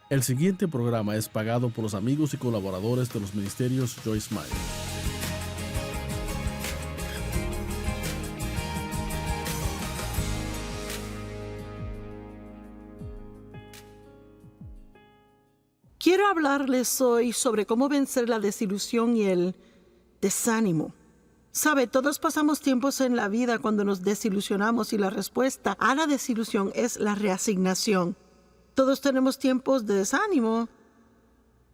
El siguiente programa es pagado por los amigos y colaboradores de los ministerios Joyce Meyer. Quiero hablarles hoy sobre cómo vencer la desilusión y el desánimo. Sabe, todos pasamos tiempos en la vida cuando nos desilusionamos y la respuesta a la desilusión es la reasignación. Todos tenemos tiempos de desánimo,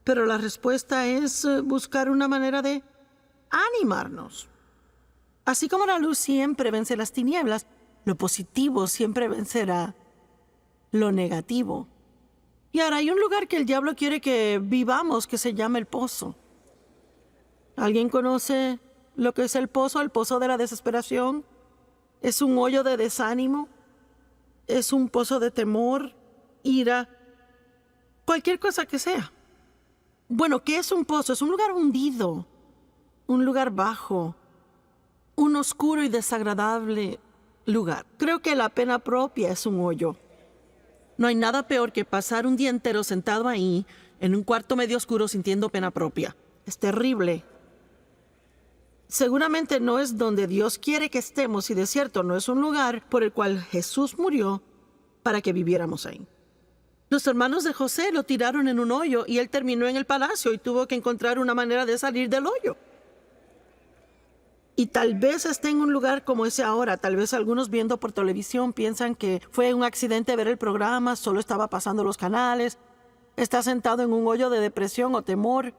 pero la respuesta es buscar una manera de animarnos. Así como la luz siempre vence las tinieblas, lo positivo siempre vencerá lo negativo. Y ahora hay un lugar que el diablo quiere que vivamos que se llama el pozo. ¿Alguien conoce lo que es el pozo? El pozo de la desesperación. Es un hoyo de desánimo. Es un pozo de temor, ira, cualquier cosa que sea. Bueno, ¿qué es un pozo? Es un lugar hundido, un lugar bajo, un oscuro y desagradable lugar. Creo que la pena propia es un hoyo. No hay nada peor que pasar un día entero sentado ahí, en un cuarto medio oscuro sintiendo pena propia. Es terrible. Seguramente no es donde Dios quiere que estemos y de cierto no es un lugar por el cual Jesús murió para que viviéramos ahí. Los hermanos de José lo tiraron en un hoyo y él terminó en el palacio y tuvo que encontrar una manera de salir del hoyo. Y tal vez esté en un lugar como ese ahora. Tal vez algunos viendo por televisión piensan que fue un accidente ver el programa, solo estaba pasando los canales. Está sentado en un hoyo de depresión o temor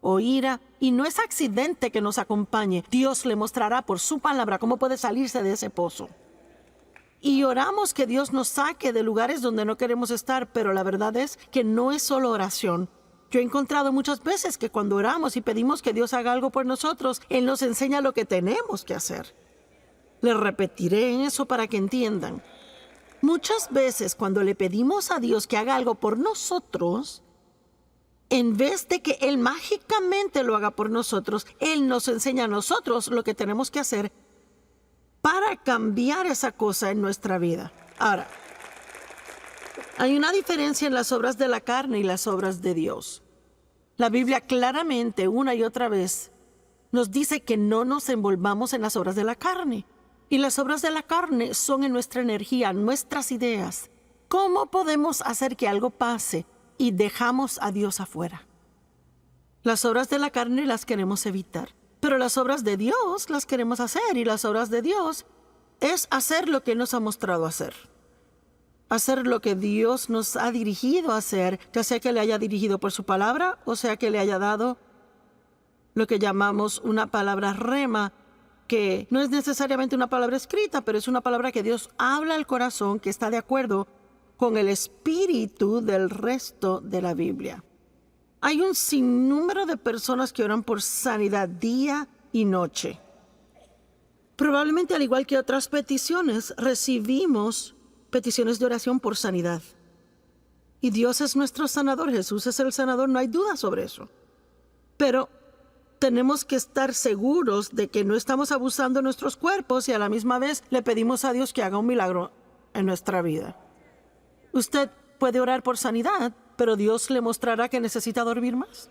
o ira. Y no es accidente que nos acompañe. Dios le mostrará por su palabra cómo puede salirse de ese pozo. Y oramos que Dios nos saque de lugares donde no queremos estar, pero la verdad es que no es solo oración. Yo he encontrado muchas veces que cuando oramos y pedimos que Dios haga algo por nosotros, Él nos enseña lo que tenemos que hacer. Les repetiré en eso para que entiendan. Muchas veces cuando le pedimos a Dios que haga algo por nosotros, en vez de que Él mágicamente lo haga por nosotros, Él nos enseña a nosotros lo que tenemos que hacer para cambiar esa cosa en nuestra vida. Ahora, hay una diferencia en las obras de la carne y las obras de Dios. La Biblia claramente, una y otra vez, nos dice que no nos envolvamos en las obras de la carne. Y las obras de la carne son en nuestra energía, nuestras ideas. ¿Cómo podemos hacer que algo pase y dejamos a Dios afuera? Las obras de la carne las queremos evitar, pero las obras de Dios las queremos hacer, y las obras de Dios es hacer lo que Él nos ha mostrado hacer. Hacer lo que Dios nos ha dirigido a hacer, ya sea que le haya dirigido por su palabra, o sea que le haya dado lo que llamamos una palabra rema, que no es necesariamente una palabra escrita, pero es una palabra que Dios habla al corazón, que está de acuerdo con el espíritu del resto de la Biblia. Hay un sinnúmero de personas que oran por sanidad día y noche. Probablemente, al igual que otras peticiones, recibimos peticiones de oración por sanidad. Y Dios es nuestro sanador, Jesús es el sanador, no hay duda sobre eso. Pero tenemos que estar seguros de que no estamos abusando de nuestros cuerpos y a la misma vez le pedimos a Dios que haga un milagro en nuestra vida. Usted puede orar por sanidad, pero Dios le mostrará que necesita dormir más.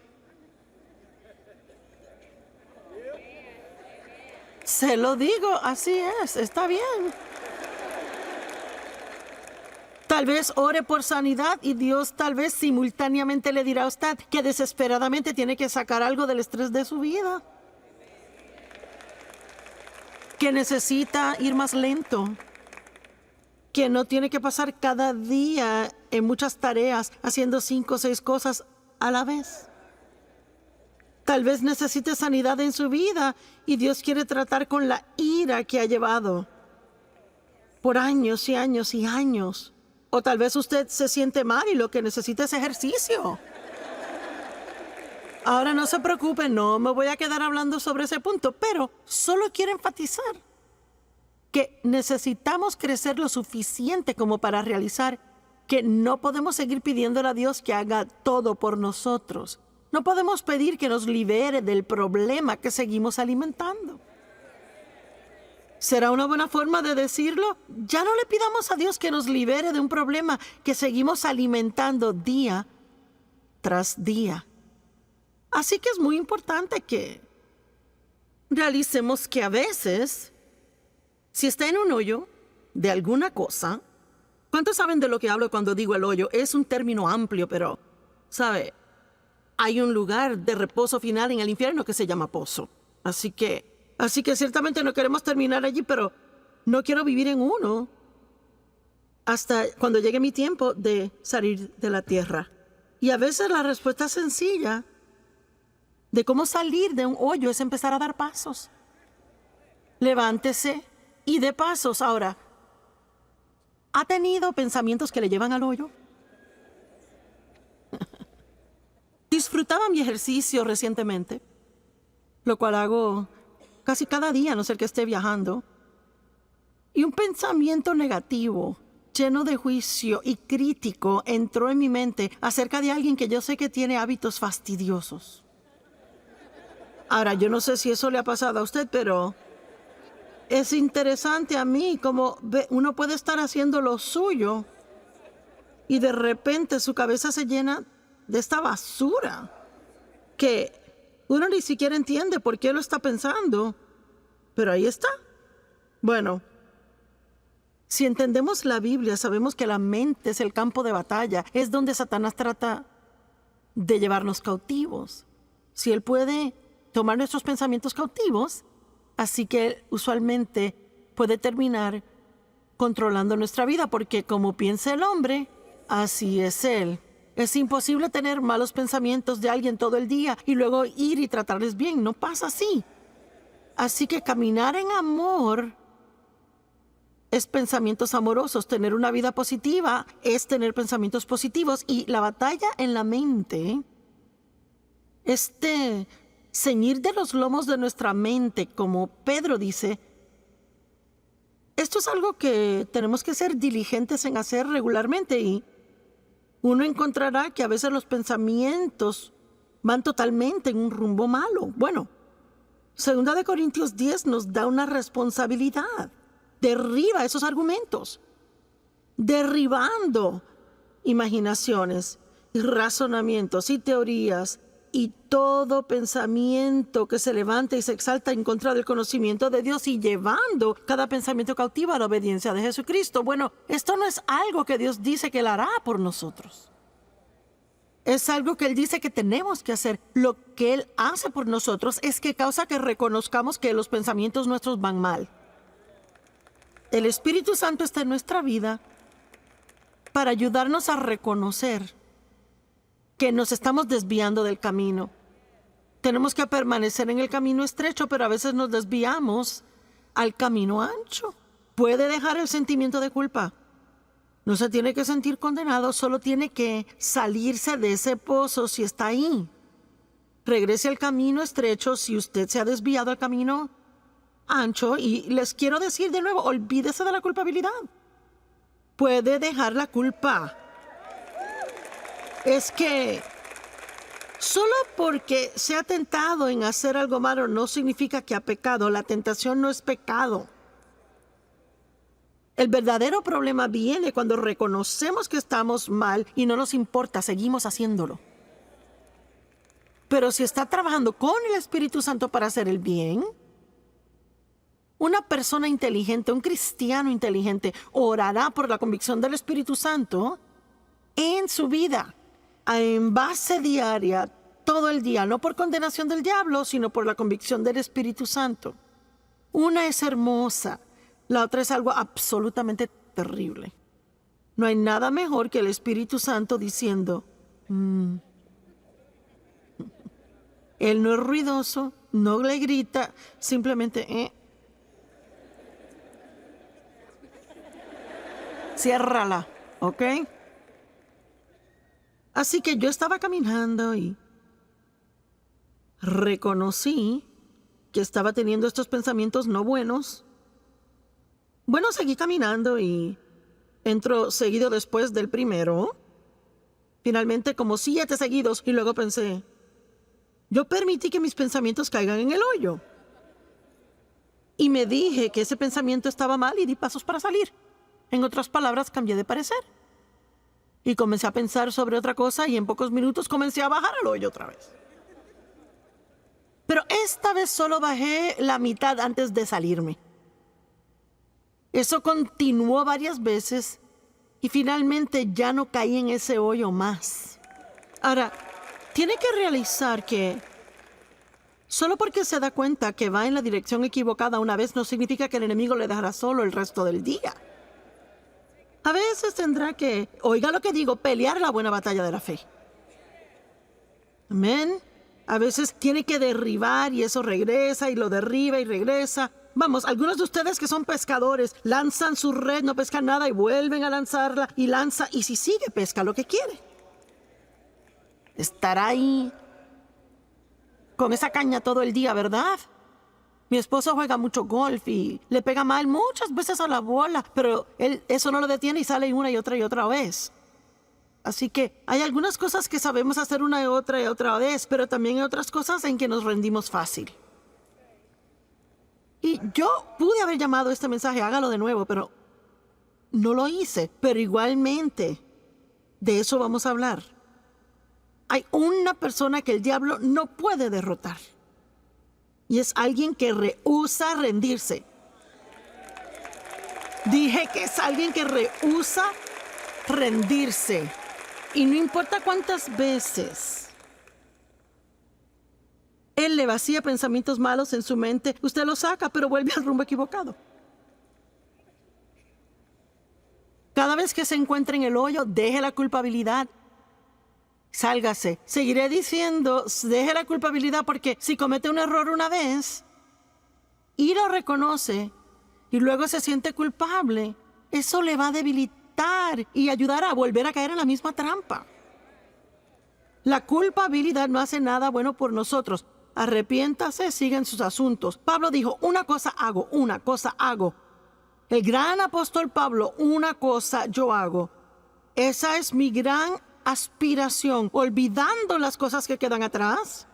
Se lo digo, así es, está bien. Tal vez ore por sanidad y Dios tal vez simultáneamente le dirá a usted que desesperadamente tiene que sacar algo del estrés de su vida. Que necesita ir más lento. Que no tiene que pasar cada día en muchas tareas haciendo 5 o 6 cosas a la vez. Tal vez necesite sanidad en su vida y Dios quiere tratar con la ira que ha llevado por años y años y años. O tal vez usted se siente mal y lo que necesita es ejercicio. Ahora no se preocupe, no me voy a quedar hablando sobre ese punto, pero solo quiero enfatizar que necesitamos crecer lo suficiente como para realizar que no podemos seguir pidiéndole a Dios que haga todo por nosotros. No podemos pedir que nos libere del problema que seguimos alimentando. ¿Será una buena forma de decirlo? Ya no le pidamos a Dios que nos libere de un problema que seguimos alimentando día tras día. Así que es muy importante que realicemos que a veces, si está en un hoyo de alguna cosa, ¿cuántos saben de lo que hablo cuando digo el hoyo? Es un término amplio, pero, ¿sabe? Hay un lugar de reposo final en el infierno que se llama pozo. Así que ciertamente no queremos terminar allí, pero no quiero vivir en uno hasta cuando llegue mi tiempo de salir de la tierra. Y a veces la respuesta sencilla de cómo salir de un hoyo es empezar a dar pasos. Levántese y dé pasos. Ahora, ¿ha tenido pensamientos que le llevan al hoyo? Disfrutaba mi ejercicio recientemente, lo cual hago casi cada día, a no ser que esté viajando. Y un pensamiento negativo, lleno de juicio y crítico, entró en mi mente acerca de alguien que yo sé que tiene hábitos fastidiosos. Ahora, yo no sé si eso le ha pasado a usted, pero es interesante a mí como uno puede estar haciendo lo suyo y de repente su cabeza se llena de esta basura que uno ni siquiera entiende por qué lo está pensando, pero ahí está. Bueno, si entendemos la Biblia, sabemos que la mente es el campo de batalla, es donde Satanás trata de llevarnos cautivos. Si él puede tomar nuestros pensamientos cautivos, así que él usualmente puede terminar controlando nuestra vida, porque como piensa el hombre, así es él. Es imposible tener malos pensamientos de alguien todo el día y luego ir y tratarles bien. No pasa así. Así que caminar en amor es pensamientos amorosos. Tener una vida positiva es tener pensamientos positivos. Y la batalla en la mente, ceñir de los lomos de nuestra mente, como Pedro dice, esto es algo que tenemos que ser diligentes en hacer regularmente, y uno encontrará que a veces los pensamientos van totalmente en un rumbo malo. Bueno, 2 Corintios 10 nos da una responsabilidad. Derriba esos argumentos, derribando imaginaciones y razonamientos y teorías y todo pensamiento que se levanta y se exalta en contra del conocimiento de Dios, y llevando cada pensamiento cautivo a la obediencia de Jesucristo. Bueno, esto no es algo que Dios dice que Él hará por nosotros. Es algo que Él dice que tenemos que hacer. Lo que Él hace por nosotros es que causa que reconozcamos que los pensamientos nuestros van mal. El Espíritu Santo está en nuestra vida para ayudarnos a reconocer que nos estamos desviando del camino. Tenemos que permanecer en el camino estrecho, pero a veces nos desviamos al camino ancho. Puede dejar el sentimiento de culpa. No se tiene que sentir condenado, solo tiene que salirse de ese pozo si está ahí. Regrese al camino estrecho si usted se ha desviado al camino ancho. Y les quiero decir de nuevo, olvídese de la culpabilidad. Puede dejar la culpa. Es que solo porque se ha tentado en hacer algo malo no significa que ha pecado. La tentación no es pecado. El verdadero problema viene cuando reconocemos que estamos mal y no nos importa, seguimos haciéndolo. Pero si está trabajando con el Espíritu Santo para hacer el bien, una persona inteligente, un cristiano inteligente, orará por la convicción del Espíritu Santo en su vida, en base diaria, todo el día, no por condenación del diablo, sino por la convicción del Espíritu Santo. Una es hermosa, la otra es algo absolutamente terrible. No hay nada mejor que el Espíritu Santo diciendo, Él no es ruidoso, no le grita, simplemente, ciérrala, ¿ok? Así que yo estaba caminando y reconocí que estaba teniendo estos pensamientos no buenos. Bueno, seguí caminando y entro seguido después del primero. Finalmente como 7 seguidos, y luego pensé, yo permití que mis pensamientos caigan en el hoyo. Y me dije que ese pensamiento estaba mal y di pasos para salir. En otras palabras, cambié de parecer. Y comencé a pensar sobre otra cosa y en pocos minutos comencé a bajar al hoyo otra vez. Pero esta vez solo bajé la mitad antes de salirme. Eso continuó varias veces y finalmente ya no caí en ese hoyo más. Ahora, tiene que realizar que solo porque se da cuenta que va en la dirección equivocada una vez no significa que el enemigo le dejará solo el resto del día. A veces tendrá que, oiga lo que digo, pelear la buena batalla de la fe. Amén. A veces tiene que derribar y eso regresa y lo derriba y regresa. Vamos, algunos de ustedes que son pescadores lanzan su red, no pescan nada y vuelven a lanzarla y lanza y si sigue pesca lo que quiere. Estará ahí con esa caña todo el día, ¿verdad? Mi esposo juega mucho golf y le pega mal muchas veces a la bola, pero él eso no lo detiene y sale una y otra vez. Así que hay algunas cosas que sabemos hacer una y otra vez, pero también hay otras cosas en que nos rendimos fácil. Y yo pude haber llamado este mensaje, hágalo de nuevo, pero no lo hice. Pero igualmente, de eso vamos a hablar. Hay una persona que el diablo no puede derrotar. Y es alguien que rehúsa rendirse. Dije que es alguien que rehúsa rendirse. Y no importa cuántas veces él le vacía pensamientos malos en su mente, usted los saca, pero vuelve al rumbo equivocado. Cada vez que se encuentre en el hoyo, deje la culpabilidad. Sálgase. Seguiré diciendo, deje la culpabilidad porque si comete un error una vez y lo reconoce y luego se siente culpable, eso le va a debilitar y ayudar a volver a caer en la misma trampa. La culpabilidad no hace nada bueno por nosotros. Arrepiéntase, sigan sus asuntos. Pablo dijo, una cosa hago. El gran apóstol Pablo, una cosa yo hago. Esa es mi gran aspiración, olvidando las cosas que quedan atrás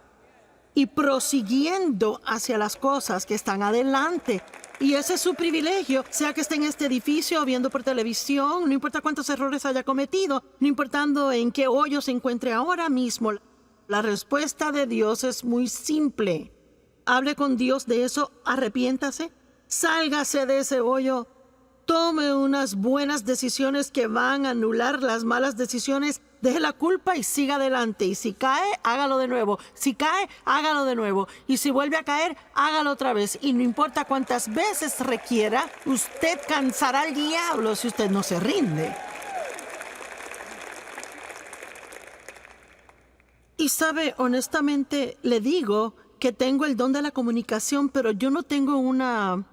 y prosiguiendo hacia las cosas que están adelante. Y ese es su privilegio, sea que esté en este edificio o viendo por televisión, no importa cuántos errores haya cometido, no importando en qué hoyo se encuentre ahora mismo. La respuesta de Dios es muy simple. Hable con Dios de eso, arrepiéntase, sálgase de ese hoyo, tome unas buenas decisiones que van a anular las malas decisiones, deje la culpa y siga adelante. Y si cae, hágalo de nuevo. Si cae, hágalo de nuevo. Y si vuelve a caer, hágalo otra vez. Y no importa cuántas veces requiera, usted cansará al diablo si usted no se rinde. Y sabe, honestamente, le digo que tengo el don de la comunicación, pero yo no tengo una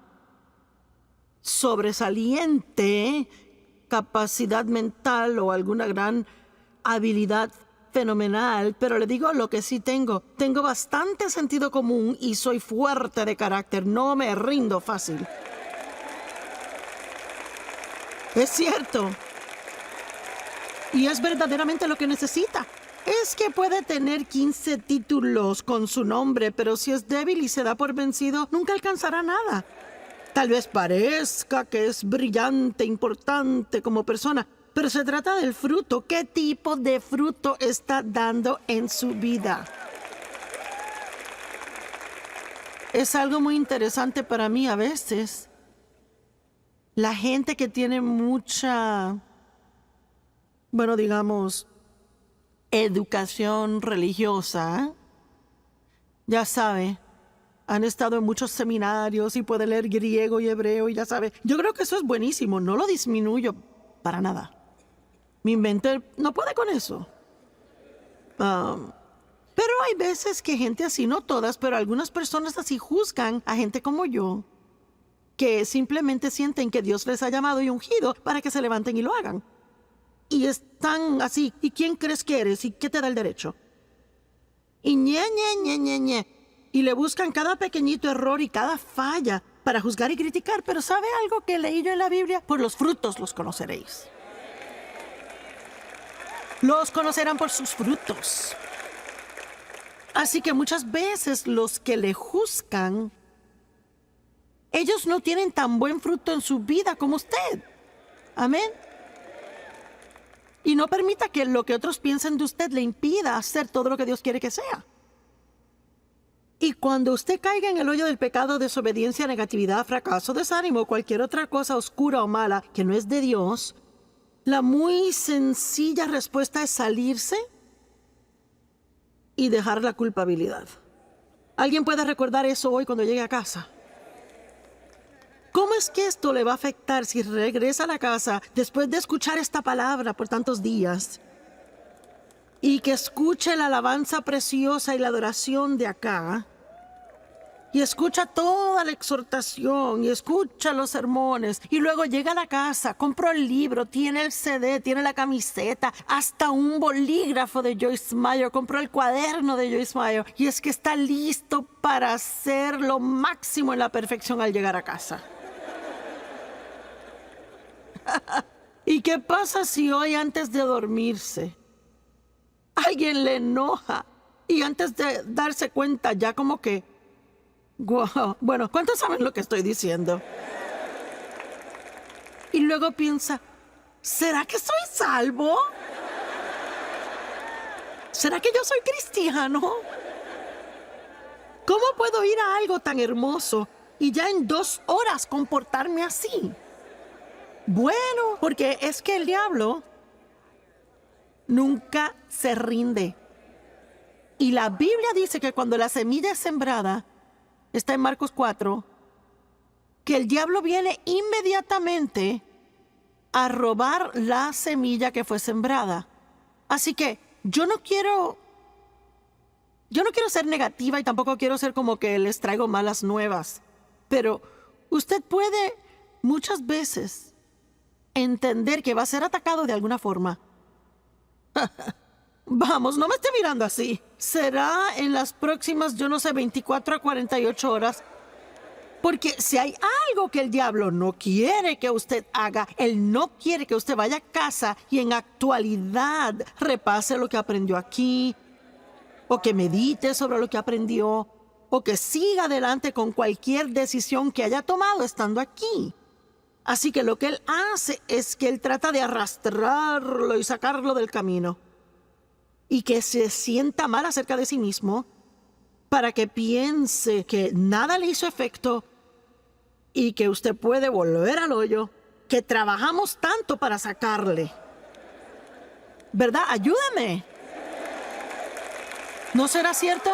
sobresaliente capacidad mental o alguna gran habilidad fenomenal, pero le digo lo que sí tengo. Tengo bastante sentido común y soy fuerte de carácter. No me rindo fácil. Es cierto. Y es verdaderamente lo que necesita. Es que puede tener 15 títulos con su nombre, pero si es débil y se da por vencido, nunca alcanzará nada. Tal vez parezca que es brillante, importante como persona, pero se trata del fruto. ¿Qué tipo de fruto está dando en su vida? Es algo muy interesante para mí a veces. La gente que tiene mucha, digamos, educación religiosa, ya sabe, han estado en muchos seminarios y puede leer griego y hebreo y ya sabe. Yo creo que eso es buenísimo, no lo disminuyo para nada. Mi mente no puede con eso. Pero hay veces que gente así, no todas, pero algunas personas así juzgan a gente como yo, que simplemente sienten que Dios les ha llamado y ungido para que se levanten y lo hagan. Y están así, ¿y quién crees que eres? ¿Y qué te da el derecho? Y ñe. Y le buscan cada pequeñito error y cada falla para juzgar y criticar. Pero ¿sabe algo que leí yo en la Biblia? Por los frutos los conoceréis. Los conocerán por sus frutos. Así que muchas veces los que le juzgan ellos no tienen tan buen fruto en su vida como usted. Amén. Y no permita que lo que otros piensen de usted le impida hacer todo lo que Dios quiere que sea. Y cuando usted caiga en el hoyo del pecado, desobediencia, negatividad, fracaso, desánimo, cualquier otra cosa oscura o mala que no es de Dios, la muy sencilla respuesta es salirse y dejar la culpabilidad. ¿Alguien puede recordar eso hoy cuando llegue a casa? ¿Cómo es que esto le va a afectar si regresa a la casa después de escuchar esta palabra por tantos días? Y que escuche la alabanza preciosa y la adoración de acá. Y escucha toda la exhortación y escucha los sermones. Y luego llega a la casa, compró el libro, tiene el CD, tiene la camiseta, hasta un bolígrafo de Joyce Meyer, compró el cuaderno de Joyce Meyer. Y es que está listo para hacer lo máximo en la perfección al llegar a casa. ¿Y qué pasa si hoy antes de dormirse alguien le enoja y antes de darse cuenta ya como que, wow, bueno, ¿cuántos saben lo que estoy diciendo? Y luego piensa, ¿será que soy salvo? ¿Será que yo soy cristiano? ¿Cómo puedo ir a algo tan hermoso y ya en 2 horas comportarme así? Bueno, porque es que el diablo nunca se rinde. Y la Biblia dice que cuando la semilla es sembrada, está en Marcos 4, que el diablo viene inmediatamente a robar la semilla que fue sembrada. Así que yo no quiero ser negativa y tampoco quiero ser como que les traigo malas nuevas. Pero usted puede muchas veces entender que va a ser atacado de alguna forma. Vamos, no me esté mirando así. Será en las próximas, 24 a 48 horas. Porque si hay algo que el diablo no quiere que usted haga, él no quiere que usted vaya a casa y en actualidad repase lo que aprendió aquí, o que medite sobre lo que aprendió, o que siga adelante con cualquier decisión que haya tomado estando aquí. Así que lo que él hace es que él trata de arrastrarlo y sacarlo del camino. Y que se sienta mal acerca de sí mismo para que piense que nada le hizo efecto y que usted puede volver al hoyo que trabajamos tanto para sacarle. ¿Verdad? Ayúdame. ¿No será cierto?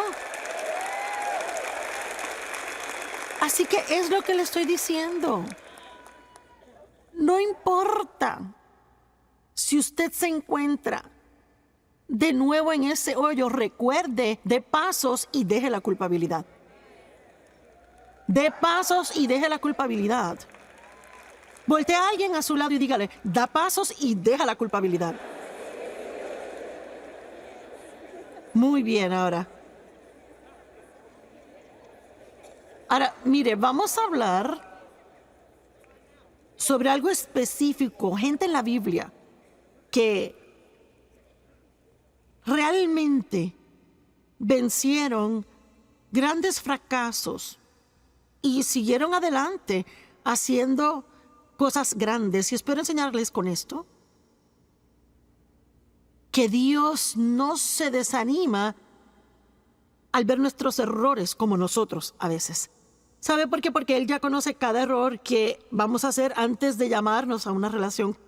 Así que es lo que le estoy diciendo. No importa si usted se encuentra de nuevo en ese hoyo, recuerde, dé pasos y deje la culpabilidad. Dé pasos y deje la culpabilidad. Voltea a alguien a su lado y dígale, da pasos y deja la culpabilidad. Muy bien, ahora. Ahora, mire, vamos a hablar sobre algo específico, gente en la Biblia que realmente vencieron grandes fracasos y siguieron adelante haciendo cosas grandes. Y espero enseñarles con esto que Dios no se desanima al ver nuestros errores como nosotros a veces. ¿Sabe por qué? Porque Él ya conoce cada error que vamos a hacer antes de llamarnos a una relación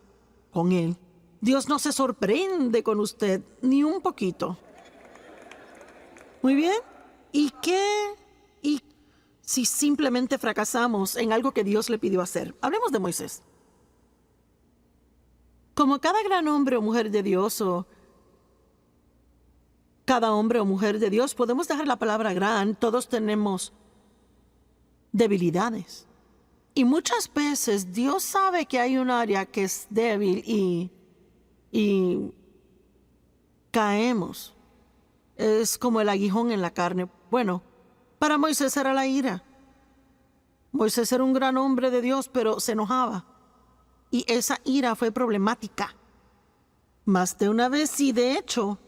con Él. Dios no se sorprende con usted ni un poquito. Muy bien. ¿Y qué? ¿Y si simplemente fracasamos en algo que Dios le pidió hacer? Hablemos de Moisés. Como cada gran hombre o mujer de Dios, o cada hombre o mujer de Dios, podemos dejar la palabra gran. Todos tenemos debilidades. Y muchas veces Dios sabe que hay un área que es débil y caemos. Es como el aguijón en la carne. Bueno, para Moisés era la ira. Moisés era un gran hombre de Dios, pero se enojaba. Y esa ira fue problemática. Más de una vez, y de hecho,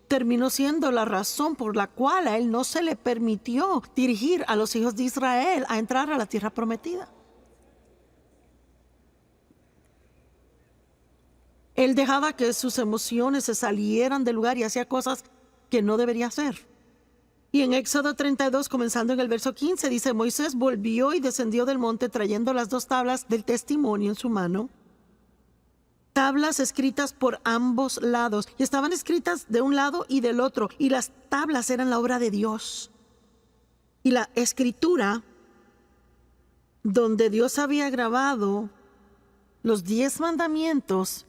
terminó siendo la razón por la cual a él no se le permitió dirigir a los hijos de Israel a entrar a la tierra prometida. Él dejaba que sus emociones se salieran del lugar y hacía cosas que no debería hacer. Y en Éxodo 32, comenzando en el verso 15, dice: Moisés volvió y descendió del monte trayendo las 2 tablas del testimonio en su mano. Tablas escritas por ambos lados. Y estaban escritas de un lado y del otro. Y las tablas eran la obra de Dios. Y la escritura, donde Dios había grabado los 10 mandamientos,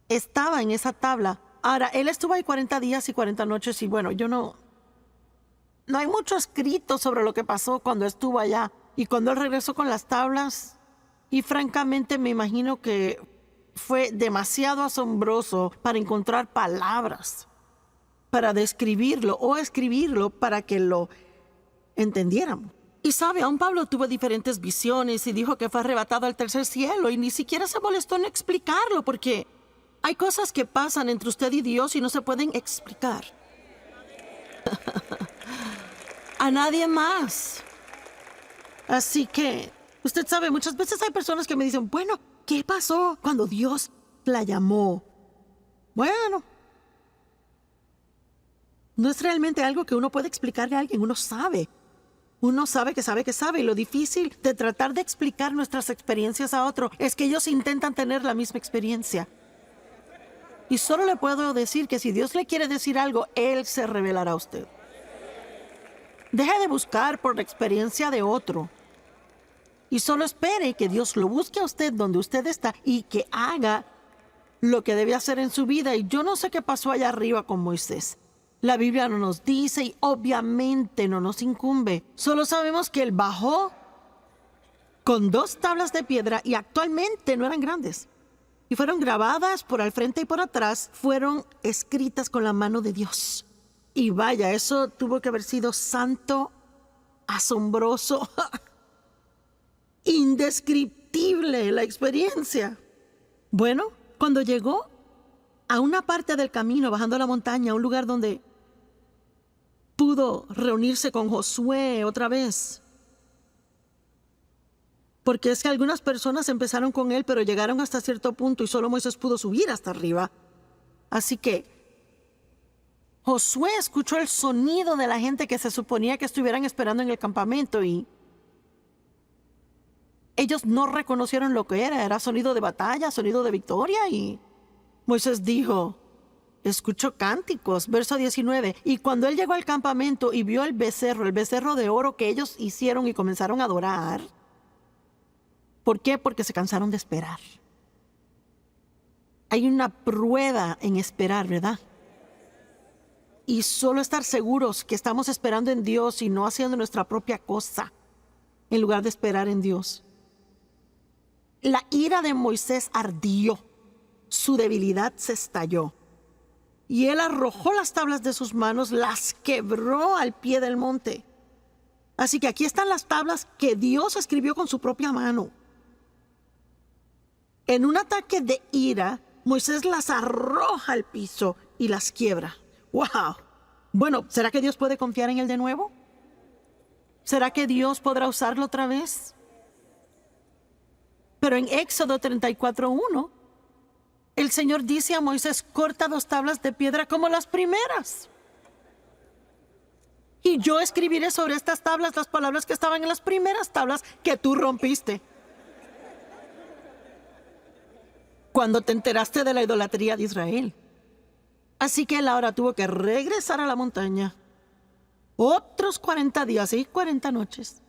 estaba en esa tabla. Ahora, él estuvo ahí 40 días y 40 noches y bueno, no hay mucho escrito sobre lo que pasó cuando estuvo allá y cuando él regresó con las tablas. Y francamente me imagino que fue demasiado asombroso para encontrar palabras para describirlo o escribirlo para que lo entendiéramos. Y sabe, aún Pablo tuvo diferentes visiones y dijo que fue arrebatado al tercer cielo y ni siquiera se molestó en explicarlo porque hay cosas que pasan entre usted y Dios y no se pueden explicar. A nadie más. Así que, usted sabe, muchas veces hay personas que me dicen: bueno, ¿qué pasó cuando Dios la llamó? Bueno, no es realmente algo que uno puede explicarle a alguien. Uno sabe. Uno sabe que sabe que sabe. Y lo difícil de tratar de explicar nuestras experiencias a otro es que ellos intentan tener la misma experiencia. Y solo le puedo decir que si Dios le quiere decir algo, Él se revelará a usted. Deje de buscar por la experiencia de otro. Y solo espere que Dios lo busque a usted donde usted está y que haga lo que debe hacer en su vida. Y yo no sé qué pasó allá arriba con Moisés. La Biblia no nos dice y obviamente no nos incumbe. Solo sabemos que él bajó con 2 tablas de piedra y actualmente no eran grandes. Y fueron grabadas por al frente y por atrás, fueron escritas con la mano de Dios. Y vaya, eso tuvo que haber sido santo, asombroso, indescriptible la experiencia. Bueno, cuando llegó a una parte del camino, bajando la montaña, a un lugar donde pudo reunirse con Josué otra vez. Porque es que algunas personas empezaron con él, pero llegaron hasta cierto punto y solo Moisés pudo subir hasta arriba. Así que Josué escuchó el sonido de la gente que se suponía que estuvieran esperando en el campamento y ellos no reconocieron lo que era. Era sonido de batalla, sonido de victoria y Moisés dijo: escuchó cánticos. Verso 19. Y cuando él llegó al campamento y vio el becerro de oro que ellos hicieron y comenzaron a adorar. ¿Por qué? Porque se cansaron de esperar. Hay una prueba en esperar, ¿verdad? Y solo estar seguros que estamos esperando en Dios y no haciendo nuestra propia cosa, en lugar de esperar en Dios. La ira de Moisés ardió, su debilidad se estalló. Y él arrojó las tablas de sus manos, las quebró al pie del monte. Así que aquí están las tablas que Dios escribió con su propia mano. En un ataque de ira, Moisés las arroja al piso y las quiebra. ¡Wow! Bueno, ¿será que Dios puede confiar en él de nuevo? ¿Será que Dios podrá usarlo otra vez? Pero en Éxodo 34:1, el Señor dice a Moisés: corta 2 tablas de piedra como las primeras. Y yo escribiré sobre estas tablas las palabras que estaban en las primeras tablas que tú rompiste. Cuando te enteraste de la idolatría de Israel. Así que él ahora tuvo que regresar a la montaña. Otros 40 días y 40 noches.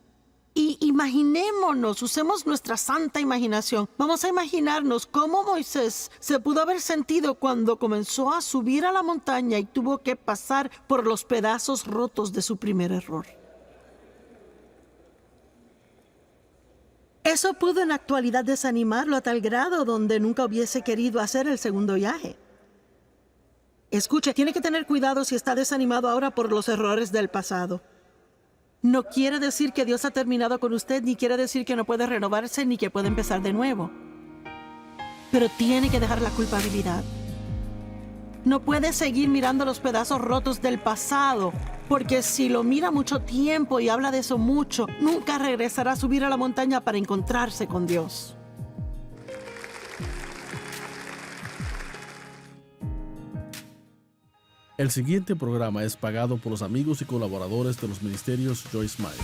Y imaginémonos, usemos nuestra santa imaginación. Vamos a imaginarnos cómo Moisés se pudo haber sentido cuando comenzó a subir a la montaña y tuvo que pasar por los pedazos rotos de su primer error. Eso pudo en la actualidad desanimarlo a tal grado donde nunca hubiese querido hacer el segundo viaje. Escuche, tiene que tener cuidado si está desanimado ahora por los errores del pasado. No quiere decir que Dios ha terminado con usted, ni quiere decir que no puede renovarse, ni que puede empezar de nuevo. Pero tiene que dejar la culpabilidad. No puede seguir mirando los pedazos rotos del pasado, porque si lo mira mucho tiempo y habla de eso mucho, nunca regresará a subir a la montaña para encontrarse con Dios. El siguiente programa es pagado por los amigos y colaboradores de los ministerios Joyce Meyer.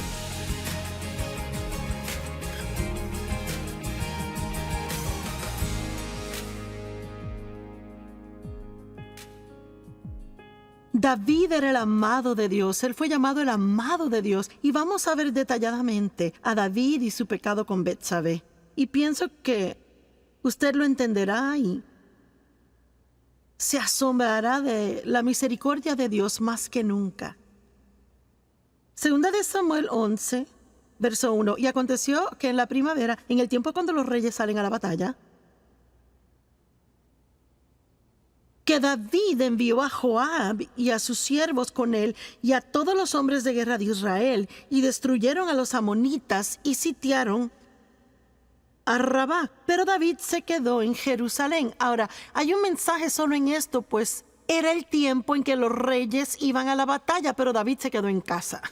David era el amado de Dios, él fue llamado el amado de Dios, y vamos a ver detalladamente a David y su pecado con Betsabé. Y pienso que usted lo entenderá y se asombrará de la misericordia de Dios más que nunca. Segunda de Samuel 11, verso 1. Y aconteció que en la primavera, en el tiempo cuando los reyes salen a la batalla, que David envió a Joab y a sus siervos con él y a todos los hombres de guerra de Israel, y destruyeron a los amonitas y sitiaron a Rabá. Pero David se quedó en Jerusalén. Ahora, hay un mensaje solo en esto, pues era el tiempo en que los reyes iban a la batalla, pero David se quedó en casa.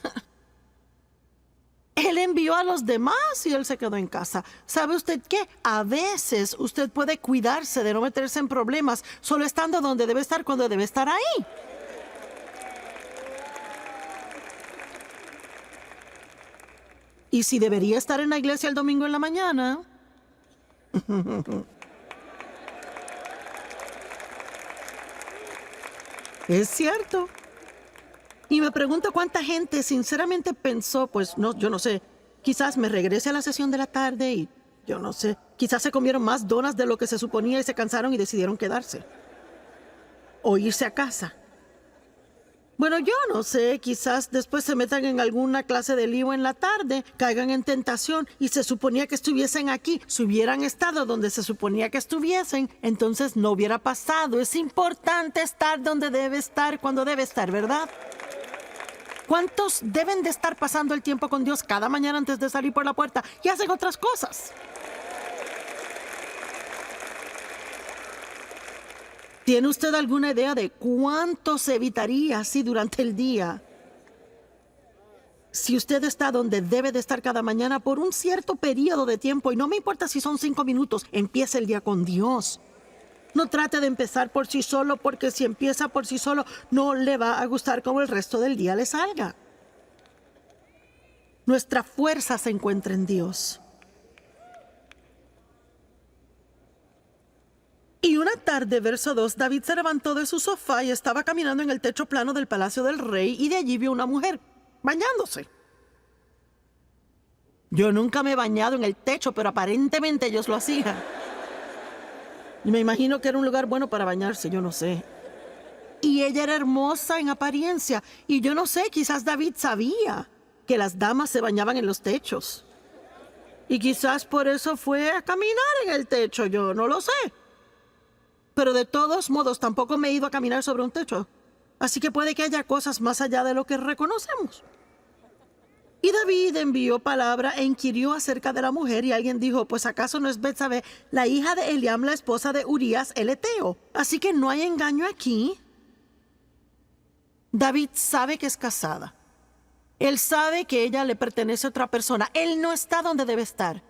Él envió a los demás y él se quedó en casa. ¿Sabe usted qué? A veces usted puede cuidarse de no meterse en problemas solo estando donde debe estar cuando debe estar ahí. Y si debería estar en la iglesia el domingo en la mañana. Es cierto. Y me pregunto cuánta gente sinceramente pensó, pues no, yo no sé, quizás me regrese a la sesión de la tarde y yo no sé, quizás se comieron más donas de lo que se suponía y se cansaron y decidieron quedarse. O irse a casa. Bueno, yo no sé, quizás después se metan en alguna clase de lío en la tarde, caigan en tentación y se suponía que estuviesen aquí. Si hubieran estado donde se suponía que estuviesen, entonces no hubiera pasado. Es importante estar donde debe estar cuando debe estar, ¿verdad? ¿Cuántos deben de estar pasando el tiempo con Dios cada mañana antes de salir por la puerta y hacen otras cosas? ¿Tiene usted alguna idea de cuánto se evitaría así durante el día? Si usted está donde debe de estar cada mañana por un cierto periodo de tiempo, y no me importa si son 5 minutos, empiece el día con Dios. No trate de empezar por sí solo, porque si empieza por sí solo, no le va a gustar cómo el resto del día le salga. Nuestra fuerza se encuentra en Dios. Y una tarde, verso 2, David se levantó de su sofá y estaba caminando en el techo plano del palacio del rey, y de allí vio una mujer bañándose. Yo nunca me he bañado en el techo, pero aparentemente ellos lo hacían. Y me imagino que era un lugar bueno para bañarse, yo no sé. Y ella era hermosa en apariencia. Y yo no sé, quizás David sabía que las damas se bañaban en los techos. Y quizás por eso fue a caminar en el techo, yo no lo sé. Pero de todos modos, tampoco me he ido a caminar sobre un techo. Así que puede que haya cosas más allá de lo que reconocemos. Y David envió palabra e inquirió acerca de la mujer, y alguien dijo, pues ¿acaso no es Betsabé, la hija de Eliam, la esposa de Urías el Eteo? Así que no hay engaño aquí. David sabe que es casada. Él sabe que ella le pertenece a otra persona. Él no está donde debe estar.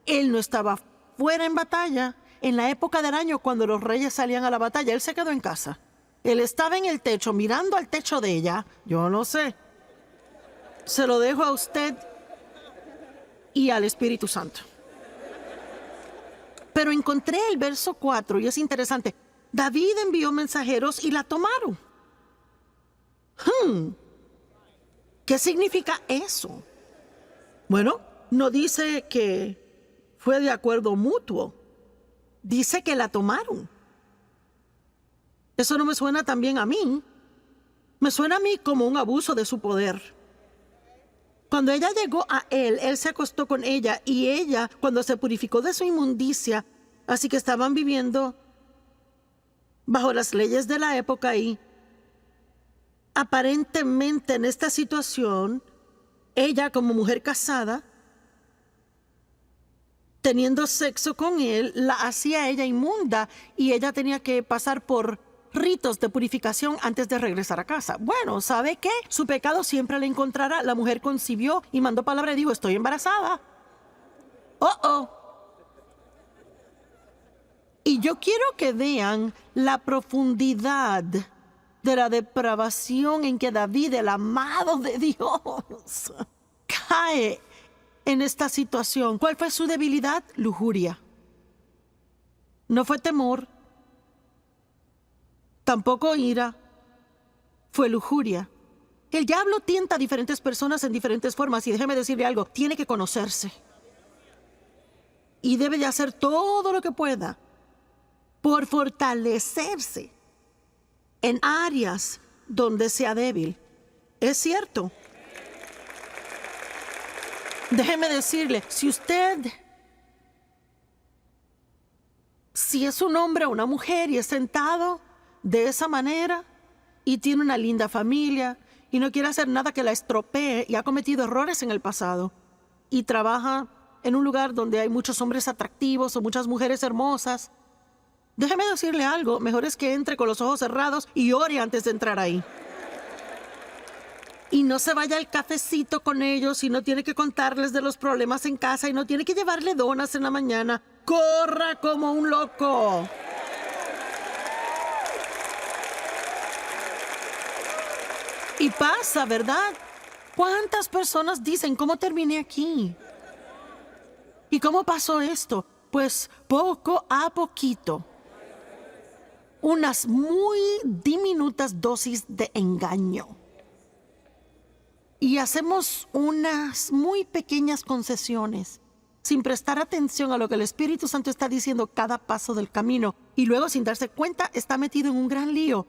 Él no estaba fuera en batalla. En la época del año, cuando los reyes salían a la batalla, él se quedó en casa. Él estaba en el techo, mirando al techo de ella. Yo no sé. Se lo dejo a usted y al Espíritu Santo. Pero encontré el verso 4 y es interesante. David envió mensajeros y la tomaron. ¿Qué significa eso? Bueno, no dice que fue de acuerdo mutuo. Dice que la tomaron. Eso no me suena tan bien a mí. Me suena a mí como un abuso de su poder. Cuando ella llegó a él, él se acostó con ella, y ella, cuando se purificó de su inmundicia, así que estaban viviendo bajo las leyes de la época, y aparentemente en esta situación, ella como mujer casada, teniendo sexo con él, la hacía ella inmunda, y ella tenía que pasar por ritos de purificación antes de regresar a casa. Bueno, ¿sabe qué? Su pecado siempre le encontrará. La mujer concibió y mandó palabra y dijo, estoy embarazada. ¡Oh! Y yo quiero que vean la profundidad de la depravación en que David, el amado de Dios, cae en esta situación. ¿Cuál fue su debilidad? Lujuria. No fue temor, tampoco ira, fue lujuria. El diablo tienta a diferentes personas en diferentes formas y déjeme decirle algo, tiene que conocerse. Y debe de hacer todo lo que pueda por fortalecerse en áreas donde sea débil. Es cierto. Déjeme decirle, si es un hombre o una mujer y es sentado de esa manera y tiene una linda familia y no quiere hacer nada que la estropee y ha cometido errores en el pasado y trabaja en un lugar donde hay muchos hombres atractivos o muchas mujeres hermosas, déjeme decirle algo, mejor es que entre con los ojos cerrados y ore antes de entrar ahí. Y no se vaya al cafecito con ellos y no tiene que contarles de los problemas en casa y no tiene que llevarle donas en la mañana. ¡Corra como un loco! Y pasa, ¿verdad? ¿Cuántas personas dicen, ¿cómo terminé aquí? ¿Y cómo pasó esto? Pues poco a poquito. Unas muy diminutas dosis de engaño. Y hacemos unas muy pequeñas concesiones sin prestar atención a lo que el Espíritu Santo está diciendo cada paso del camino. Y luego, sin darse cuenta, está metido en un gran lío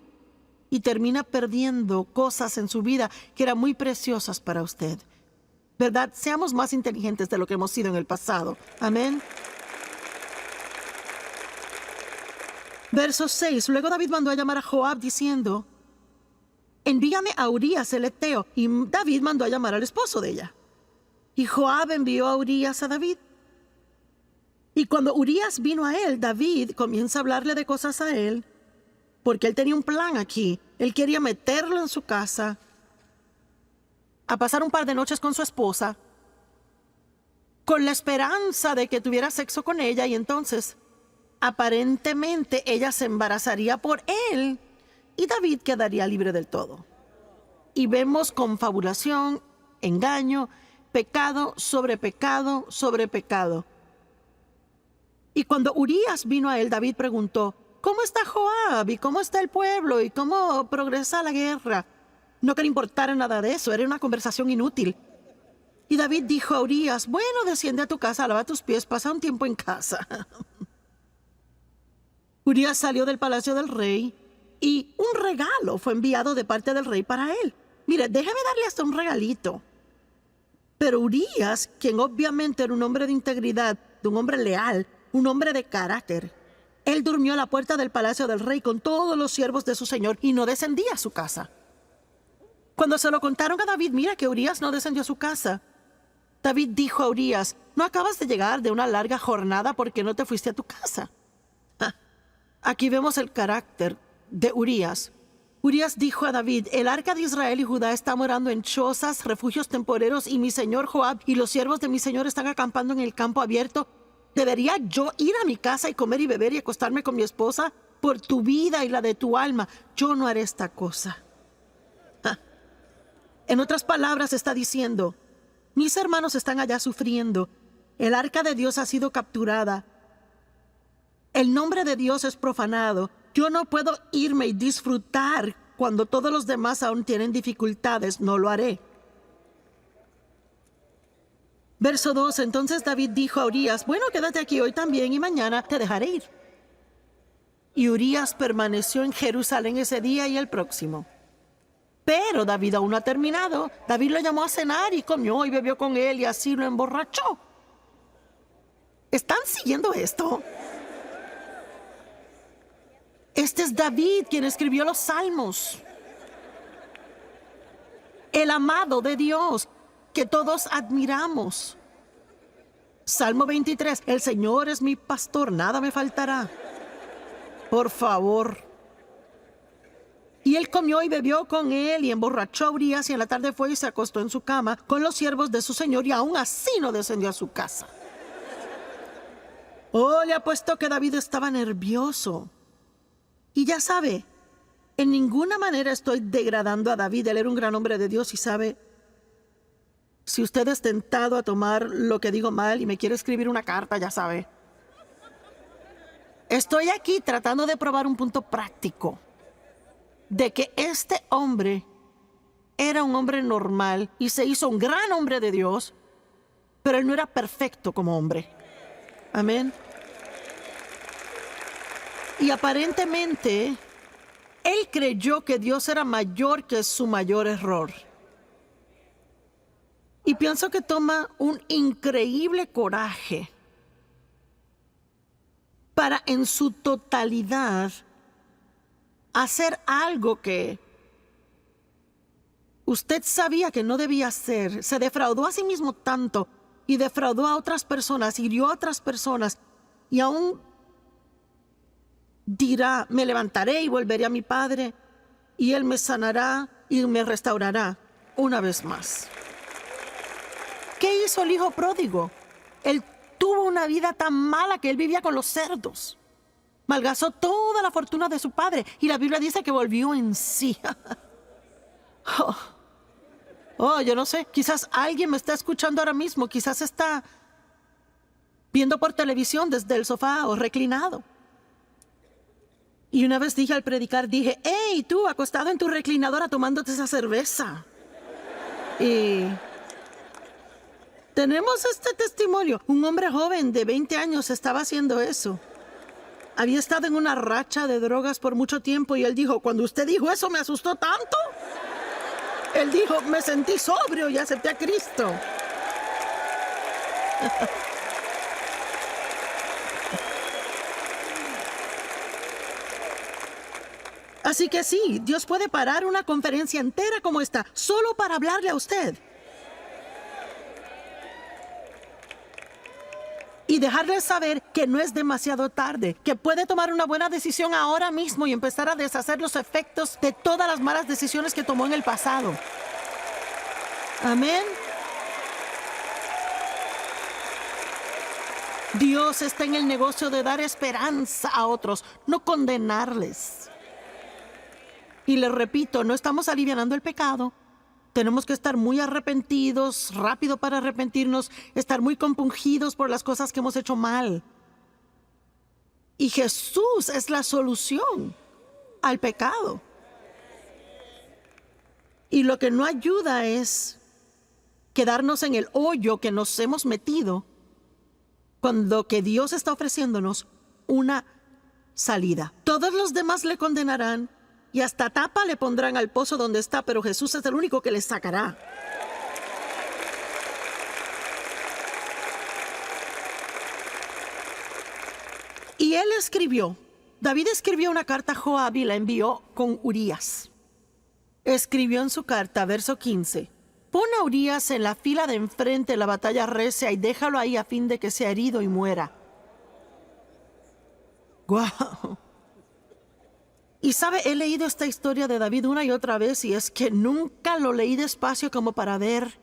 y termina perdiendo cosas en su vida que eran muy preciosas para usted. ¿Verdad? Seamos más inteligentes de lo que hemos sido en el pasado. Amén. Verso 6. Luego David mandó a llamar a Joab diciendo, envíame a Urías el heteo. Y David mandó a llamar al esposo de ella. Y Joab envió a Urías a David. Y cuando Urías vino a él, David comienza a hablarle de cosas a él, porque él tenía un plan aquí. Él quería meterlo en su casa, a pasar un par de noches con su esposa, con la esperanza de que tuviera sexo con ella y entonces, aparentemente, ella se embarazaría por él y David quedaría libre del todo. Y vemos confabulación, engaño, pecado sobre pecado sobre pecado. Y cuando Urías vino a él, David preguntó, ¿cómo está Joab? ¿Y cómo está el pueblo? ¿Y cómo progresa la guerra? No que le importara nada de eso, era una conversación inútil. Y David dijo a Urías, bueno, desciende a tu casa, lava tus pies, pasa un tiempo en casa. Urías salió del palacio del rey y un regalo fue enviado de parte del rey para él. Mire, déjeme darle hasta un regalito. Pero Urías, quien obviamente era un hombre de integridad, de un hombre leal, un hombre de carácter, él durmió a la puerta del palacio del rey con todos los siervos de su señor y no descendía a su casa. Cuando se lo contaron a David, mira que Urías no descendió a su casa. David dijo a Urías, ¿no acabas de llegar de una larga jornada porque no te fuiste a tu casa? Aquí vemos el carácter de Urías. Urías dijo a David, el arca de Israel y Judá está morando en chozas, refugios temporeros, y mi señor Joab y los siervos de mi señor están acampando en el campo abierto. ¿Debería yo ir a mi casa y comer y beber y acostarme con mi esposa? Por tu vida y la de tu alma, yo no haré esta cosa. En otras palabras, está diciendo, mis hermanos están allá sufriendo. El arca de Dios ha sido capturada. El nombre de Dios es profanado. Yo no puedo irme y disfrutar cuando todos los demás aún tienen dificultades. No lo haré. Verso 2. Entonces David dijo a Urías, bueno, quédate aquí hoy también y mañana te dejaré ir. Y Urías permaneció en Jerusalén ese día y el próximo. Pero David aún no ha terminado. David lo llamó a cenar y comió y bebió con él y así lo emborrachó. ¿Están siguiendo esto? Este es David quien escribió los Salmos. El amado de Dios que todos admiramos. Salmo 23. El Señor es mi pastor, nada me faltará. Por favor. Y él comió y bebió con él y emborrachó a Urías, y en la tarde fue y se acostó en su cama con los siervos de su señor, y aún así no descendió a su casa. Oh, le apuesto que David estaba nervioso. Y ya sabe, en ninguna manera estoy degradando a David. Él era un gran hombre de Dios y sabe, si usted es tentado a tomar lo que digo mal y me quiere escribir una carta, ya sabe. Estoy aquí tratando de probar un punto práctico de que este hombre era un hombre normal y se hizo un gran hombre de Dios, pero él no era perfecto como hombre. Amén. Y aparentemente, él creyó que Dios era mayor que su mayor error. Y pienso que toma un increíble coraje para en su totalidad hacer algo que usted sabía que no debía hacer. Se defraudó a sí mismo tanto y defraudó a otras personas, hirió a otras personas, y aún dirá, me levantaré y volveré a mi padre y él me sanará y me restaurará una vez más. ¿Qué hizo el hijo pródigo? Él tuvo una vida tan mala que él vivía con los cerdos. Malgastó toda la fortuna de su padre y la Biblia dice que volvió en sí. Yo no sé, quizás alguien me está escuchando ahora mismo, quizás está viendo por televisión desde el sofá o reclinado. Y una vez dije al predicar, dije, hey, tú acostado en tu reclinadora tomándote esa cerveza. Y tenemos este testimonio. Un hombre joven de 20 años estaba haciendo eso. Había estado en una racha de drogas por mucho tiempo y él dijo, cuando usted dijo eso me asustó tanto. Él dijo, me sentí sobrio y acepté a Cristo. Así que sí, Dios puede parar una conferencia entera como esta, solo para hablarle a usted. Y dejarle saber que no es demasiado tarde, que puede tomar una buena decisión ahora mismo y empezar a deshacer los efectos de todas las malas decisiones que tomó en el pasado. Amén. Dios está en el negocio de dar esperanza a otros, no condenarles. Y les repito, no estamos alivianando el pecado. Tenemos que estar muy arrepentidos, rápido para arrepentirnos, estar muy compungidos por las cosas que hemos hecho mal. Y Jesús es la solución al pecado. Y lo que no ayuda es quedarnos en el hoyo que nos hemos metido, cuando que Dios está ofreciéndonos una salida. Todos los demás le condenarán y hasta tapa le pondrán al pozo donde está, pero Jesús es el único que le sacará. Y él escribió, David escribió una carta a Joab y la envió con Urías. Escribió en su carta, verso 15, pon a Urías en la fila de enfrente, la batalla recia, y déjalo ahí a fin de que sea herido y muera. ¡Guau! Y sabe, he leído esta historia de David una y otra vez, y es que nunca lo leí despacio como para ver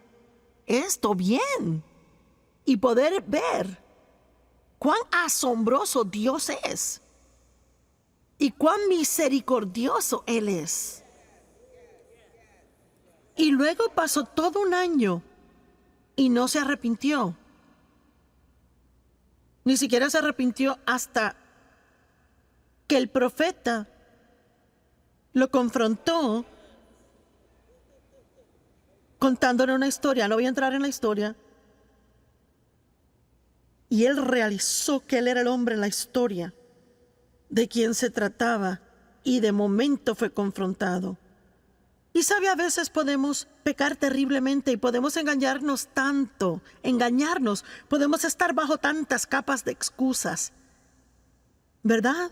esto bien y poder ver cuán asombroso Dios es y cuán misericordioso Él es. Y luego pasó todo un año y no se arrepintió. Ni siquiera se arrepintió hasta que el profeta lo confrontó contándole una historia. No voy a entrar en la historia. Y él realizó que él era el hombre en la historia de quien se trataba, y de momento fue confrontado. Y sabe, a veces podemos pecar terriblemente y podemos engañarnos tanto, podemos estar bajo tantas capas de excusas, ¿verdad?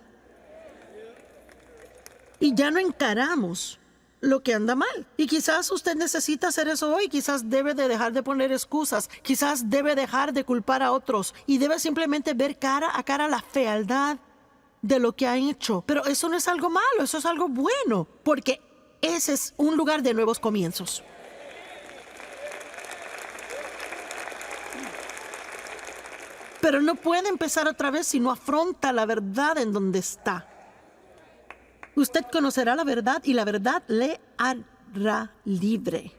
Y ya no encaramos lo que anda mal. Y quizás usted necesita hacer eso hoy. Quizás debe de dejar de poner excusas. Quizás debe dejar de culpar a otros. Y debe simplemente ver cara a cara la fealdad de lo que ha hecho. Pero eso no es algo malo, eso es algo bueno, porque ese es un lugar de nuevos comienzos. Pero no puede empezar otra vez si no afronta la verdad en donde está. Usted conocerá la verdad y la verdad le hará libre.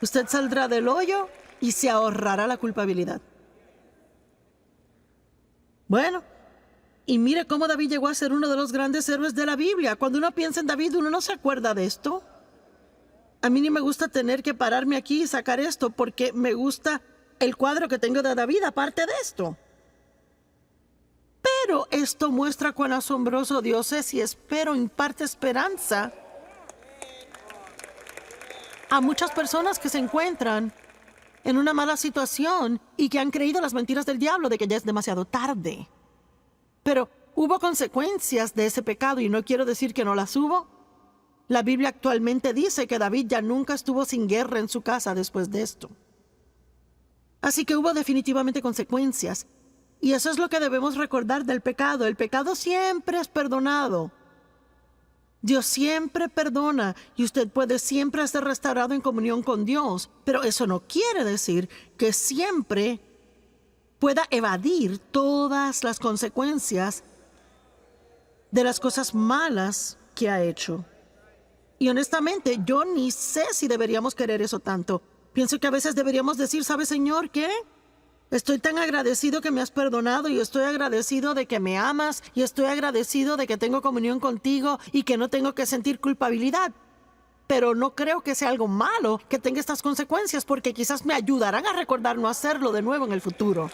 Usted saldrá del hoyo y se ahorrará la culpabilidad. Bueno, y mire cómo David llegó a ser uno de los grandes héroes de la Biblia. Cuando uno piensa en David, uno no se acuerda de esto. A mí ni me gusta tener que pararme aquí y sacar esto porque me gusta el cuadro que tengo de David aparte de esto. Pero esto muestra cuán asombroso Dios es y espero imparte esperanza a muchas personas que se encuentran en una mala situación y que han creído las mentiras del diablo de que ya es demasiado tarde. Pero hubo consecuencias de ese pecado y no quiero decir que no las hubo. La Biblia actualmente dice que David ya nunca estuvo sin guerra en su casa después de esto. Así que hubo definitivamente consecuencias. Y eso es lo que debemos recordar del pecado. El pecado siempre es perdonado. Dios siempre perdona y usted puede siempre ser restaurado en comunión con Dios. Pero eso no quiere decir que siempre pueda evadir todas las consecuencias de las cosas malas que ha hecho. Y honestamente, yo ni sé si deberíamos querer eso tanto. Pienso que a veces deberíamos decir, ¿sabe, Señor, qué? Estoy tan agradecido que me has perdonado y estoy agradecido de que me amas y estoy agradecido de que tengo comunión contigo y que no tengo que sentir culpabilidad. Pero no creo que sea algo malo que tenga estas consecuencias porque quizás me ayudarán a recordar no hacerlo de nuevo en el futuro.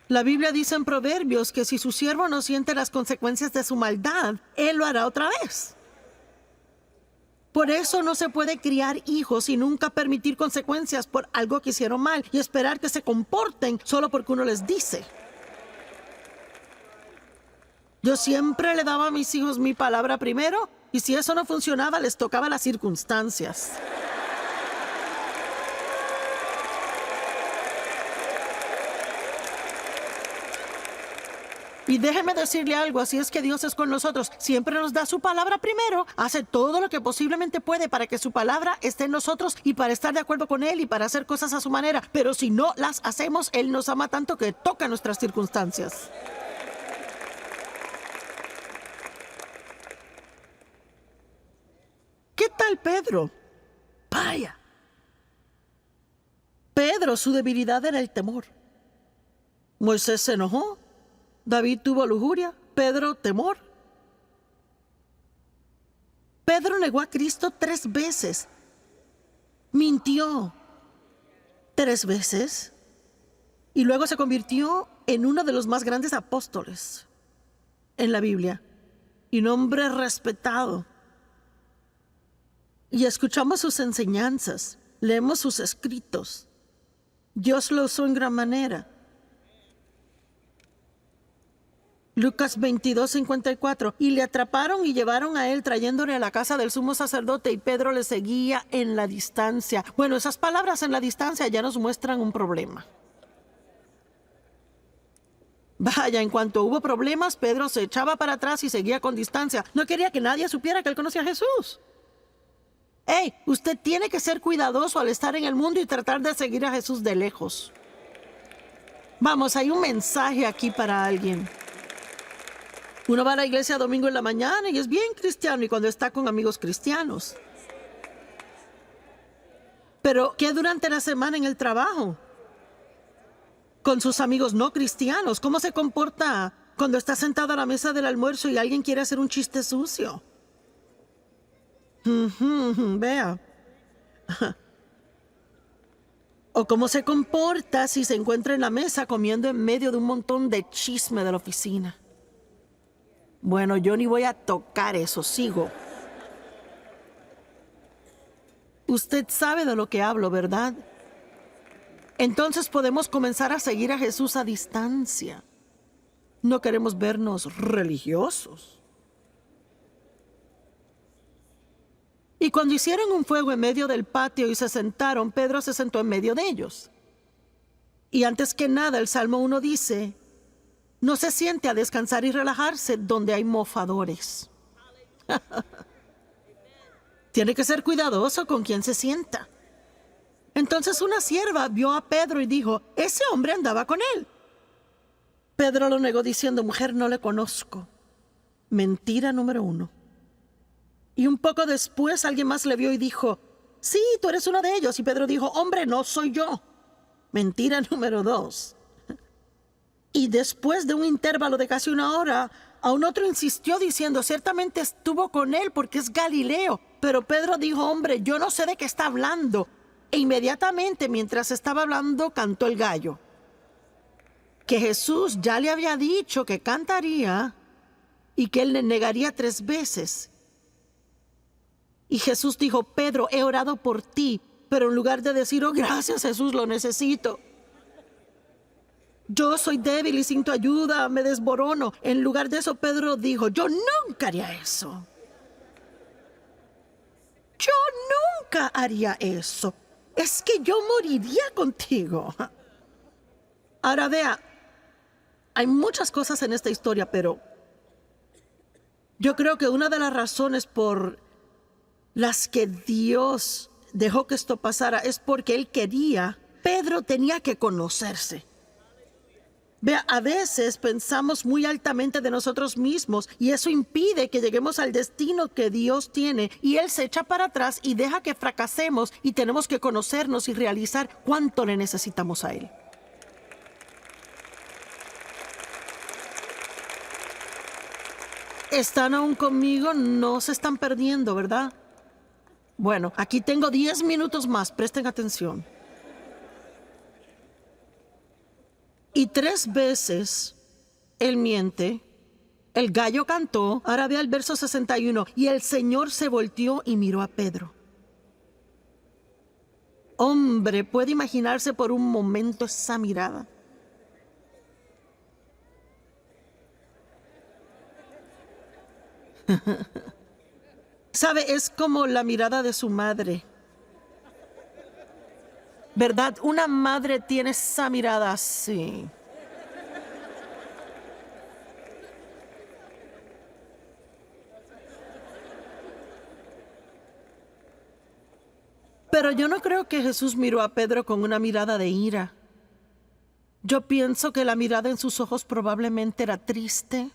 La Biblia dice en Proverbios que si su siervo no siente las consecuencias de su maldad, él lo hará otra vez. Por eso no se puede criar hijos y nunca permitir consecuencias por algo que hicieron mal y esperar que se comporten solo porque uno les dice. Yo siempre le daba a mis hijos mi palabra primero y si eso no funcionaba les tocaba las circunstancias. Y déjeme decirle algo, así es que Dios es con nosotros. Siempre nos da su palabra primero, hace todo lo que posiblemente puede para que su palabra esté en nosotros y para estar de acuerdo con Él y para hacer cosas a su manera. Pero si no las hacemos, Él nos ama tanto que toca nuestras circunstancias. ¿Qué tal Pedro? Vaya. Pedro, su debilidad era el temor. Moisés se enojó. David tuvo lujuria, Pedro temor. Pedro negó a Cristo 3 veces. Mintió 3 veces. Y luego se convirtió en uno de los más grandes apóstoles en la Biblia. Y un hombre respetado. Y escuchamos sus enseñanzas, leemos sus escritos. Dios lo usó en gran manera. Lucas 22:54. Y le atraparon y llevaron a él trayéndole a la casa del sumo sacerdote y Pedro le seguía en la distancia. Bueno, esas palabras en la distancia ya nos muestran un problema. Vaya, en cuanto hubo problemas, Pedro se echaba para atrás y seguía con distancia. No quería que nadie supiera que él conocía a Jesús. Hey, usted tiene que ser cuidadoso al estar en el mundo y tratar de seguir a Jesús de lejos. Vamos, hay un mensaje aquí para alguien. Uno va a la iglesia domingo en la mañana y es bien cristiano y cuando está con amigos cristianos. Pero, ¿qué durante la semana en el trabajo? Con sus amigos no cristianos. ¿Cómo se comporta cuando está sentado a la mesa del almuerzo y alguien quiere hacer un chiste sucio? Vea. O cómo se comporta si se encuentra en la mesa comiendo en medio de un montón de chisme de la oficina. Bueno, yo ni voy a tocar eso, sigo. Usted sabe de lo que hablo, ¿verdad? Entonces podemos comenzar a seguir a Jesús a distancia. No queremos vernos religiosos. Y cuando hicieron un fuego en medio del patio y se sentaron, Pedro se sentó en medio de ellos. Y antes que nada, el Salmo 1 dice, no se siente a descansar y relajarse donde hay mofadores. Tiene que ser cuidadoso con quien se sienta. Entonces una sierva vio a Pedro y dijo, ese hombre andaba con él. Pedro lo negó diciendo, mujer, no le conozco. Mentira número 1. Y un poco después alguien más le vio y dijo, sí, tú eres uno de ellos. Y Pedro dijo, hombre, no soy yo. Mentira número 2. Y después de un intervalo de casi una hora, a un otro insistió diciendo, ciertamente estuvo con él porque es Galileo. Pero Pedro dijo, hombre, yo no sé de qué está hablando. E inmediatamente, mientras estaba hablando, cantó el gallo. Que Jesús ya le había dicho que cantaría y que él le negaría 3 veces. Y Jesús dijo, Pedro, he orado por ti, pero en lugar de decir, oh, gracias Jesús, lo necesito. Yo soy débil y sin tu ayuda me desborono. En lugar de eso, Pedro dijo, yo nunca haría eso. Yo nunca haría eso. Es que yo moriría contigo. Ahora vea, hay muchas cosas en esta historia, pero yo creo que una de las razones por las que Dios dejó que esto pasara es porque Él quería, Pedro tenía que conocerse. Vea, a veces pensamos muy altamente de nosotros mismos y eso impide que lleguemos al destino que Dios tiene y Él se echa para atrás y deja que fracasemos y tenemos que conocernos y realizar cuánto le necesitamos a Él. ¿Están aún conmigo? No se están perdiendo, ¿verdad? Bueno, aquí tengo 10 minutos más, presten atención. Y 3 veces él miente, el gallo cantó, ahora vea el verso 61, y el Señor se volteó y miró a Pedro. Hombre, ¿puede imaginarse por un momento esa mirada? ¿Sabe? Es como la mirada de su madre. ¿Verdad? Una madre tiene esa mirada así. Pero yo no creo que Jesús miró a Pedro con una mirada de ira. Yo pienso que la mirada en sus ojos probablemente era triste,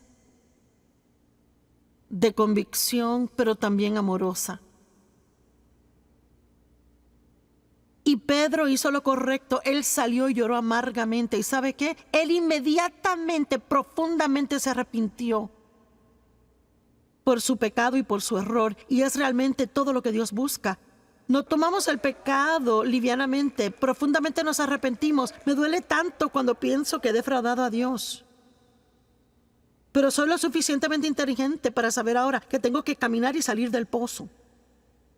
de convicción, pero también amorosa. Y Pedro hizo lo correcto. Él salió y lloró amargamente. ¿Y sabe qué? Él inmediatamente, profundamente se arrepintió por su pecado y por su error. Y es realmente todo lo que Dios busca. No tomamos el pecado livianamente. Profundamente nos arrepentimos. Me duele tanto cuando pienso que he defraudado a Dios. Pero soy lo suficientemente inteligente para saber ahora que tengo que caminar y salir del pozo.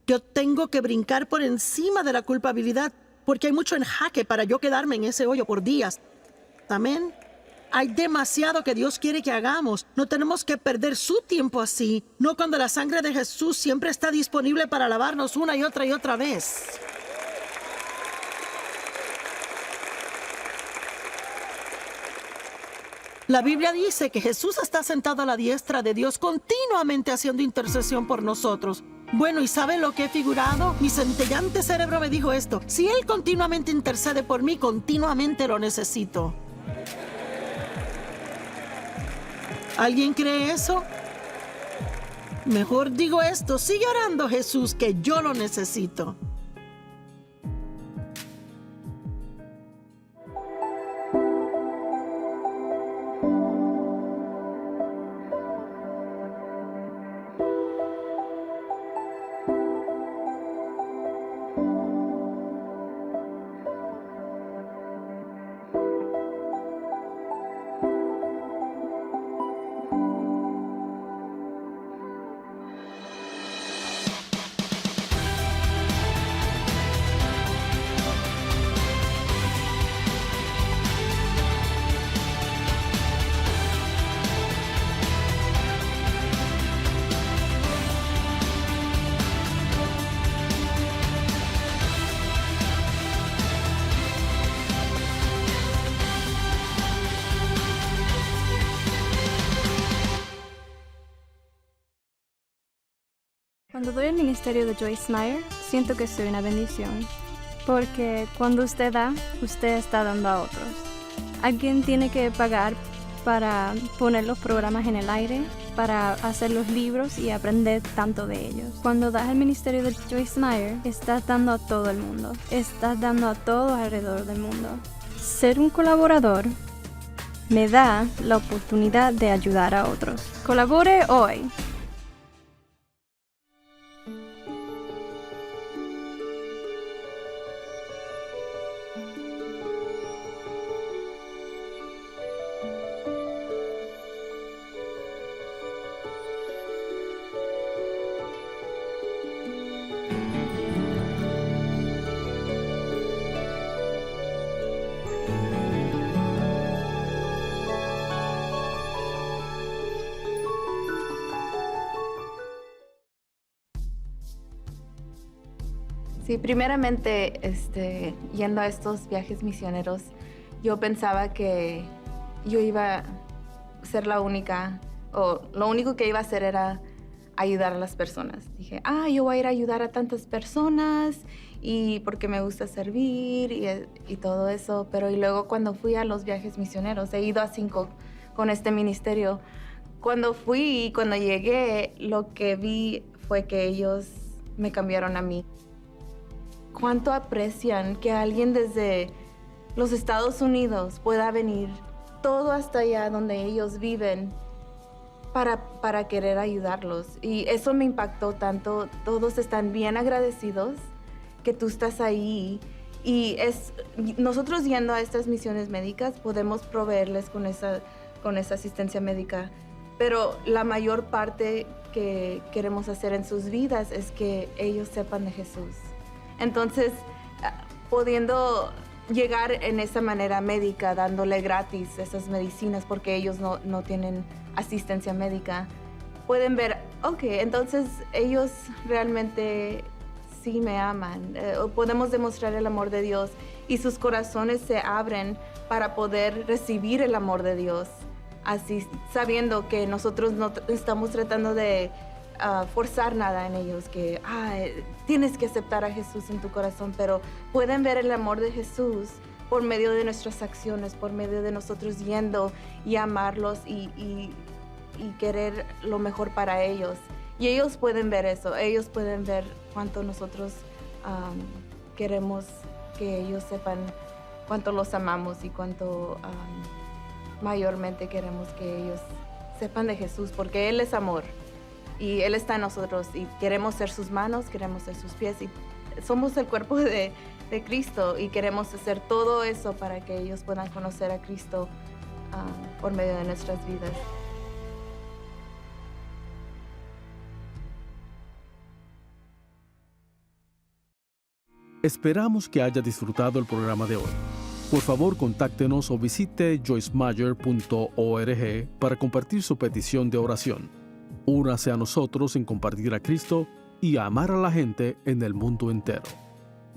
Yo tengo que brincar por encima de la culpabilidad, porque hay mucho en jaque para yo quedarme en ese hoyo por días. Amén. Hay demasiado que Dios quiere que hagamos. No tenemos que perder su tiempo así, no cuando la sangre de Jesús siempre está disponible para lavarnos una y otra vez. La Biblia dice que Jesús está sentado a la diestra de Dios continuamente haciendo intercesión por nosotros. Bueno, ¿y sabe lo que he figurado? Mi centellante cerebro me dijo esto. Si Él continuamente intercede por mí, continuamente lo necesito. ¿Alguien cree eso? Mejor digo esto, sigue orando, Jesús, que yo lo necesito. Cuando doy al ministerio de Joyce Meyer, siento que soy una bendición, porque cuando usted da, usted está dando a otros. Alguien tiene que pagar para poner los programas en el aire, para hacer los libros y aprender tanto de ellos. Cuando das al ministerio de Joyce Meyer, estás dando a todo el mundo, estás dando a todos alrededor del mundo. Ser un colaborador me da la oportunidad de ayudar a otros. Colabore hoy. Sí, primeramente, yendo a estos viajes misioneros, yo pensaba que yo iba a ser la única, o lo único que iba a hacer era ayudar a las personas. Dije, yo voy a ir a ayudar a tantas personas, y porque me gusta servir y todo eso. Pero y luego cuando fui a los viajes misioneros, he ido a 5 con este ministerio. Cuando fui y cuando llegué, lo que vi fue que ellos me cambiaron a mí. Cuánto aprecian que alguien desde los Estados Unidos pueda venir todo hasta allá donde ellos viven para querer ayudarlos. Y eso me impactó tanto. Todos están bien agradecidos que tú estás ahí. Y nosotros yendo a estas misiones médicas podemos proveerles con esa asistencia médica. Pero la mayor parte que queremos hacer en sus vidas es que ellos sepan de Jesús. Entonces, pudiendo llegar en esa manera médica, dándole gratis esas medicinas porque ellos no tienen asistencia médica, pueden ver, entonces ellos realmente sí me aman. Podemos demostrar el amor de Dios y sus corazones se abren para poder recibir el amor de Dios. Así, sabiendo que nosotros no estamos tratando de forzar nada en ellos, que tienes que aceptar a Jesús en tu corazón, pero pueden ver el amor de Jesús por medio de nuestras acciones, por medio de nosotros yendo y amarlos y querer lo mejor para ellos. Y ellos pueden ver eso, ellos pueden ver cuánto nosotros queremos que ellos sepan cuánto los amamos y cuánto mayormente queremos que ellos sepan de Jesús, porque Él es amor. Y Él está en nosotros y queremos ser sus manos, queremos ser sus pies y somos el cuerpo de Cristo y queremos hacer todo eso para que ellos puedan conocer a Cristo por medio de nuestras vidas. Esperamos que haya disfrutado el programa de hoy. Por favor, contáctenos o visite joycemeyer.org para compartir su petición de oración. Únase a nosotros en compartir a Cristo y a amar a la gente en el mundo entero.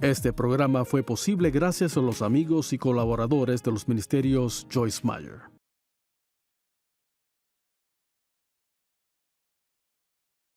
Este programa fue posible gracias a los amigos y colaboradores de los ministerios Joyce Meyer.